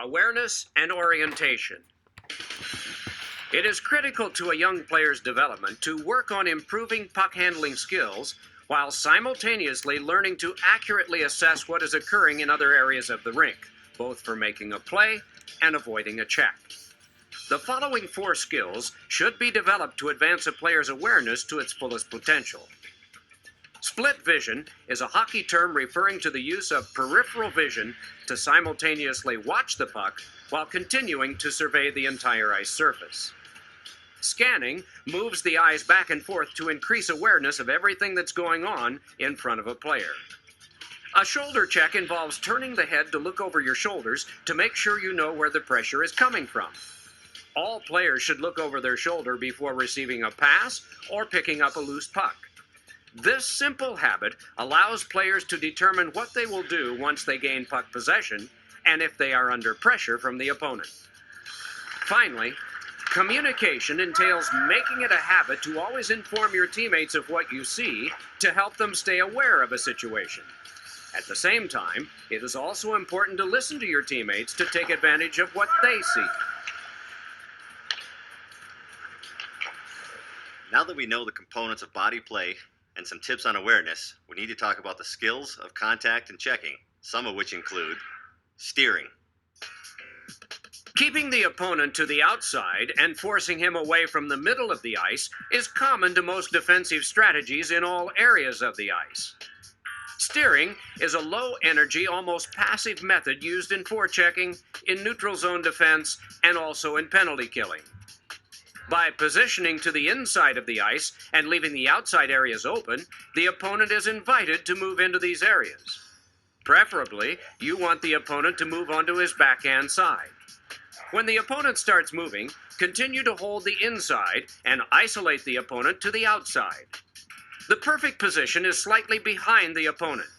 Awareness and orientation. It is critical to a young player's development to work on improving puck handling skills while simultaneously learning to accurately assess what is occurring in other areas of the rink, both for making a play and avoiding a check. The following 4 skills should be developed to advance a player's awareness to its fullest potential. Split vision is a hockey term referring to the use of peripheral vision to simultaneously watch the puck while continuing to survey the entire ice surface. Scanning moves the eyes back and forth to increase awareness of everything that's going on in front of a player. A shoulder check involves turning the head to look over your shoulders to make sure you know where the pressure is coming from. All players should look over their shoulder before receiving a pass or picking up a loose puck. This simple habit allows players to determine what they will do once they gain puck possession and if they are under pressure from the opponent. Finally, communication entails making it a habit to always inform your teammates of what you see to help them stay aware of a situation. At the same time, it is also important to listen to your teammates to take advantage of what they see. Now that we know the components of body play and some tips on awareness, we need to talk about the skills of contact and checking, some of which include steering. Keeping the opponent to the outside and forcing him away from the middle of the ice is common to most defensive strategies in all areas of the ice. Steering is a low-energy, almost passive method used in forechecking, in neutral zone defense, and also in penalty killing. By positioning to the inside of the ice and leaving the outside areas open, the opponent is invited to move into these areas. Preferably, you want the opponent to move onto his backhand side. When the opponent starts moving, continue to hold the inside and isolate the opponent to the outside. The perfect position is slightly behind the opponent.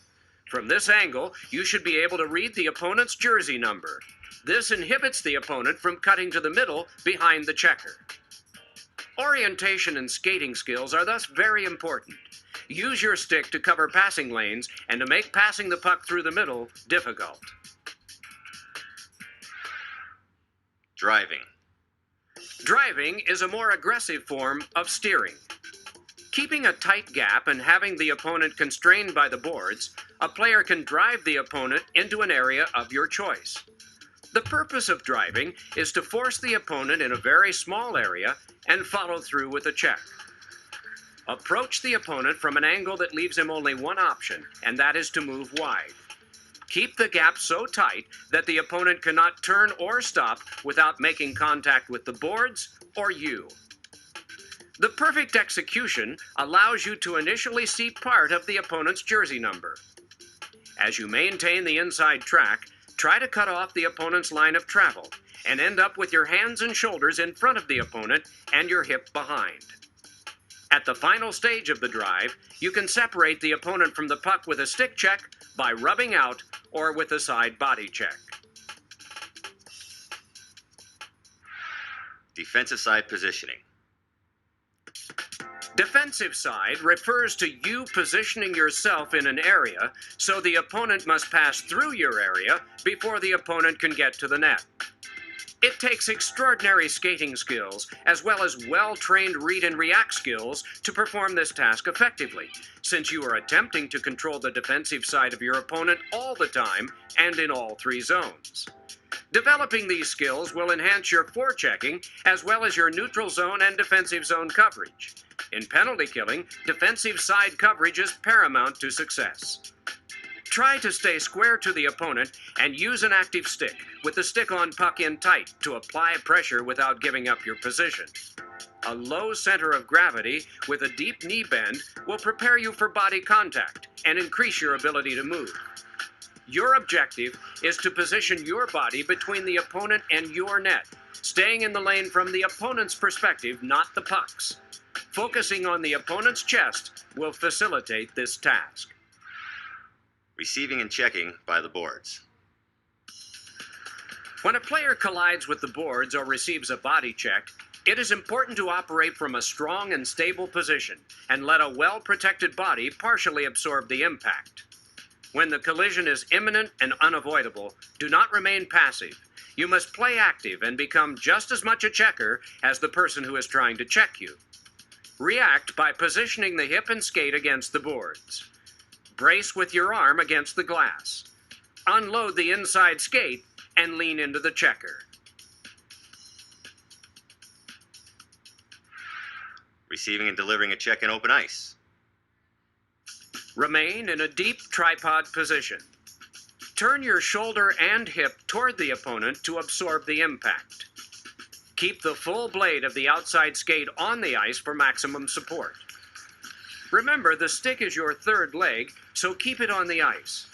From this angle, you should be able to read the opponent's jersey number. This inhibits the opponent from cutting to the middle behind the checker. Orientation and skating skills are thus very important. Use your stick to cover passing lanes and to make passing the puck through the middle difficult. Driving. Driving is a more aggressive form of steering. Keeping a tight gap and having the opponent constrained by the boards, a player can drive the opponent into an area of your choice. The purpose of driving is to force the opponent in a very small area and follow through with a check. Approach the opponent from an angle that leaves him only one option, and that is to move wide. Keep the gap so tight that the opponent cannot turn or stop without making contact with the boards or you. The perfect execution allows you to initially see part of the opponent's jersey number. As you maintain the inside track, try to cut off the opponent's line of travel and end up with your hands and shoulders in front of the opponent and your hip behind. At the final stage of the drive, you can separate the opponent from the puck with a stick check by rubbing out or with a side body check. Defensive side positioning. Defensive side refers to you positioning yourself in an area so the opponent must pass through your area before the opponent can get to the net. It takes extraordinary skating skills as well as well-trained read and react skills to perform this task effectively, since you are attempting to control the defensive side of your opponent all the time and in all 3 zones. Developing these skills will enhance your forechecking as well as your neutral zone and defensive zone coverage. In penalty killing, defensive side coverage is paramount to success. Try to stay square to the opponent and use an active stick with the stick on puck in tight to apply pressure without giving up your position. A low center of gravity with a deep knee bend will prepare you for body contact and increase your ability to move. Your objective is to position your body between the opponent and your net, staying in the lane from the opponent's perspective, not the puck's. Focusing on the opponent's chest will facilitate this task. Receiving and checking by the boards. When a player collides with the boards or receives a body check, it is important to operate from a strong and stable position and let a well-protected body partially absorb the impact. When the collision is imminent and unavoidable, do not remain passive. You must play active and become just as much a checker as the person who is trying to check you. React by positioning the hip and skate against the boards. Brace with your arm against the glass. Unload the inside skate and lean into the checker. Receiving and delivering a check in open ice. Remain in a deep tripod position. Turn your shoulder and hip toward the opponent to absorb the impact. Keep the full blade of the outside skate on the ice for maximum support. Remember, the stick is your third leg, so keep it on the ice.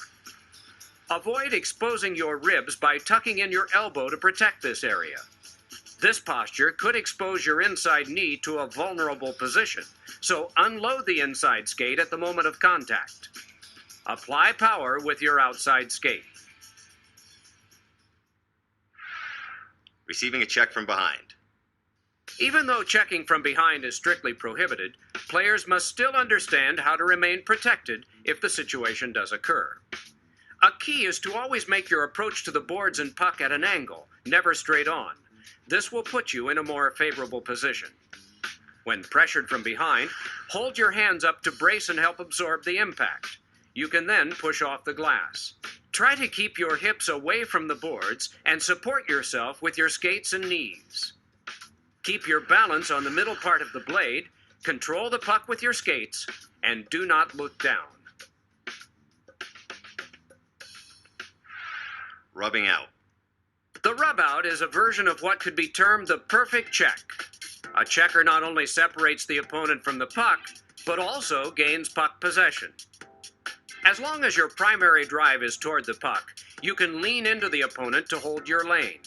Avoid exposing your ribs by tucking in your elbow to protect this area. This posture could expose your inside knee to a vulnerable position, so unload the inside skate at the moment of contact. Apply power with your outside skate. Receiving a check from behind. Even though checking from behind is strictly prohibited, players must still understand how to remain protected if the situation does occur. A key is to always make your approach to the boards and puck at an angle, never straight on. This will put you in a more favorable position. When pressured from behind, hold your hands up to brace and help absorb the impact. You can then push off the glass. Try to keep your hips away from the boards and support yourself with your skates and knees. Keep your balance on the middle part of the blade, control the puck with your skates, and do not look down. Rubbing out. The rub out is a version of what could be termed the perfect check. A checker not only separates the opponent from the puck, but also gains puck possession. As long as your primary drive is toward the puck, you can lean into the opponent to hold your lane.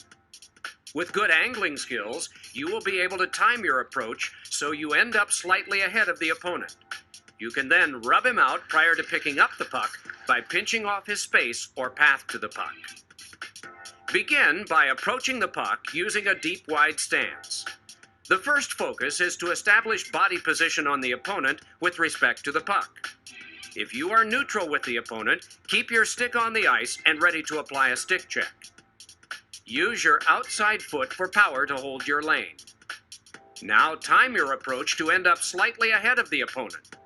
With good angling skills, you will be able to time your approach so you end up slightly ahead of the opponent. You can then rub him out prior to picking up the puck by pinching off his space or path to the puck. Begin by approaching the puck using a deep wide stance. The first focus is to establish body position on the opponent with respect to the puck. If you are neutral with the opponent, keep your stick on the ice and ready to apply a stick check. Use your outside foot for power to hold your lane. Now time your approach to end up slightly ahead of the opponent.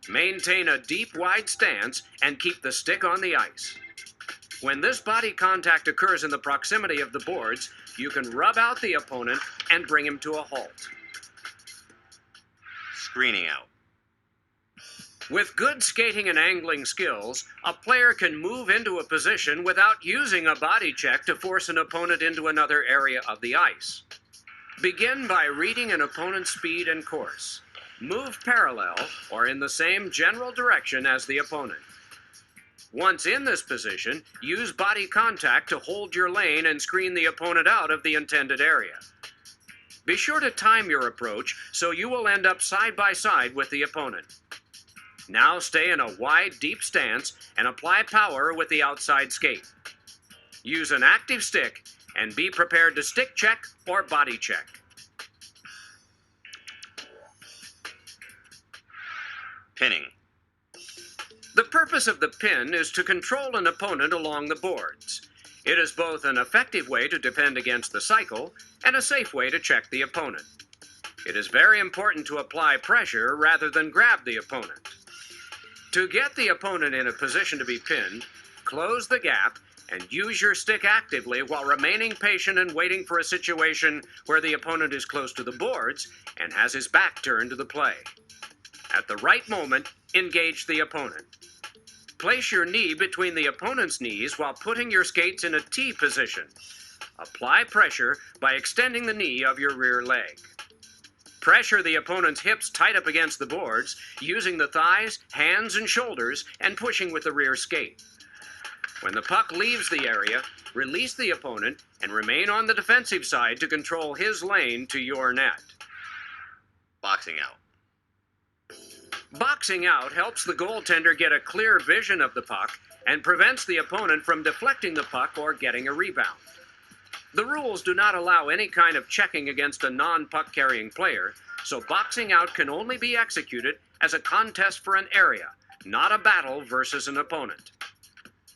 Maintain a deep, wide stance and keep the stick on the ice. When this body contact occurs in the proximity of the boards, you can rub out the opponent and bring him to a halt. Screening out. With good skating and angling skills, a player can move into a position without using a body check to force an opponent into another area of the ice. Begin by reading an opponent's speed and course. Move parallel or in the same general direction as the opponent. Once in this position, use body contact to hold your lane and screen the opponent out of the intended area. Be sure to time your approach so you will end up side by side with the opponent. Now stay in a wide, deep stance and apply power with the outside skate. Use an active stick and be prepared to stick check or body check. Pinning. The purpose of the pin is to control an opponent along the boards. It is both an effective way to defend against the cycle and a safe way to check the opponent. It is very important to apply pressure rather than grab the opponent. To get the opponent in a position to be pinned, close the gap and use your stick actively while remaining patient and waiting for a situation where the opponent is close to the boards and has his back turned to the play. At the right moment, engage the opponent. Place your knee between the opponent's knees while putting your skates in a T position. Apply pressure by extending the knee of your rear leg. Pressure the opponent's hips tight up against the boards, using the thighs, hands, and shoulders, and pushing with the rear skate. When the puck leaves the area, release the opponent and remain on the defensive side to control his lane to your net. Boxing out. Boxing out helps the goaltender get a clear vision of the puck and prevents the opponent from deflecting the puck or getting a rebound. The rules do not allow any kind of checking against a non-puck carrying player, so boxing out can only be executed as a contest for an area, not a battle versus an opponent.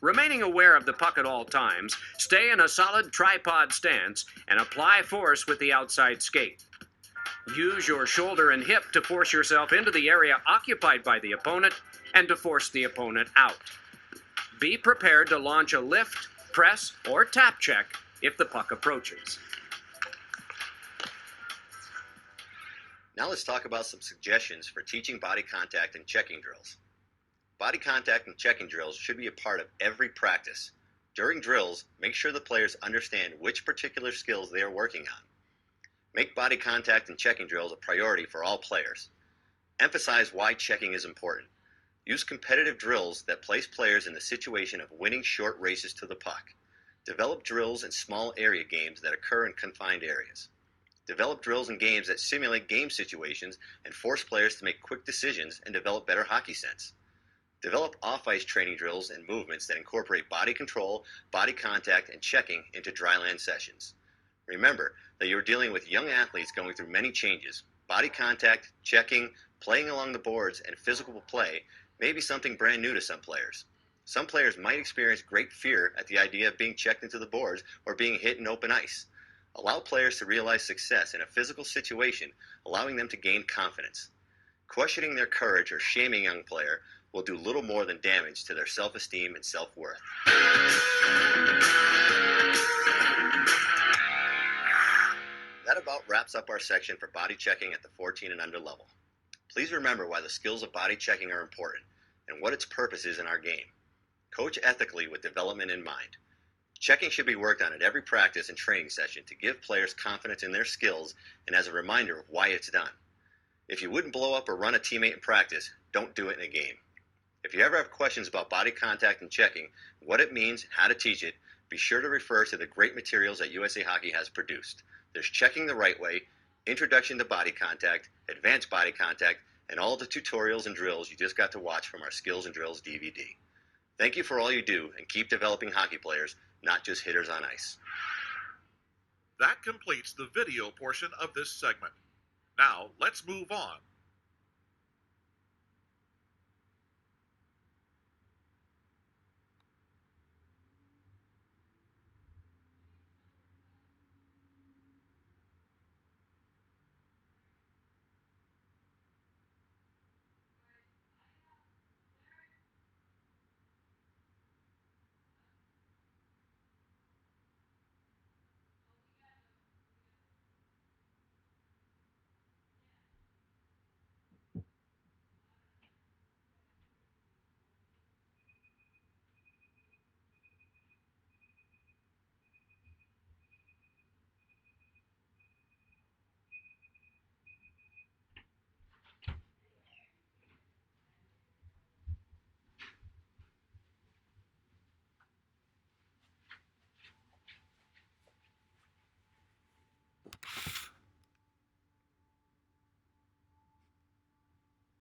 Remaining aware of the puck at all times, stay in a solid tripod stance and apply force with the outside skate. Use your shoulder and hip to force yourself into the area occupied by the opponent and to force the opponent out. Be prepared to launch a lift, press, or tap check if the puck approaches. Now let's talk about some suggestions for teaching body contact and checking drills. Body contact and checking drills should be a part of every practice. During drills, make sure the players understand which particular skills they are working on. Make body contact and checking drills a priority for all players. Emphasize why checking is important. Use competitive drills that place players in the situation of winning short races to the puck. Develop drills and small area games that occur in confined areas. Develop drills and games that simulate game situations and force players to make quick decisions and develop better hockey sense. Develop off-ice training drills and movements that incorporate body control, body contact, and checking into dryland sessions. Remember that you're dealing with young athletes going through many changes. Body contact, checking, playing along the boards, and physical play may be something brand new to some players. Some players might experience great fear at the idea of being checked into the boards or being hit in open ice. Allow players to realize success in a physical situation, allowing them to gain confidence. Questioning their courage or shaming a young player will do little more than damage to their self-esteem and self-worth. That about wraps up our section for body checking at the 14 and under level. Please remember why the skills of body checking are important and what its purpose is in our game. Coach ethically with development in mind. Checking should be worked on at every practice and training session to give players confidence in their skills and as a reminder of why it's done. If you wouldn't blow up or run a teammate in practice, don't do it in a game. If you ever have questions about body contact and checking, what it means, how to teach it, be sure to refer to the great materials that USA Hockey has produced. There's Checking the Right Way, Introduction to Body Contact, Advanced Body Contact, and all the tutorials and drills you just got to watch from our Skills and Drills DVD. Thank you for all you do, and keep developing hockey players, not just hitters on ice. That completes the video portion of this segment. Now, let's move on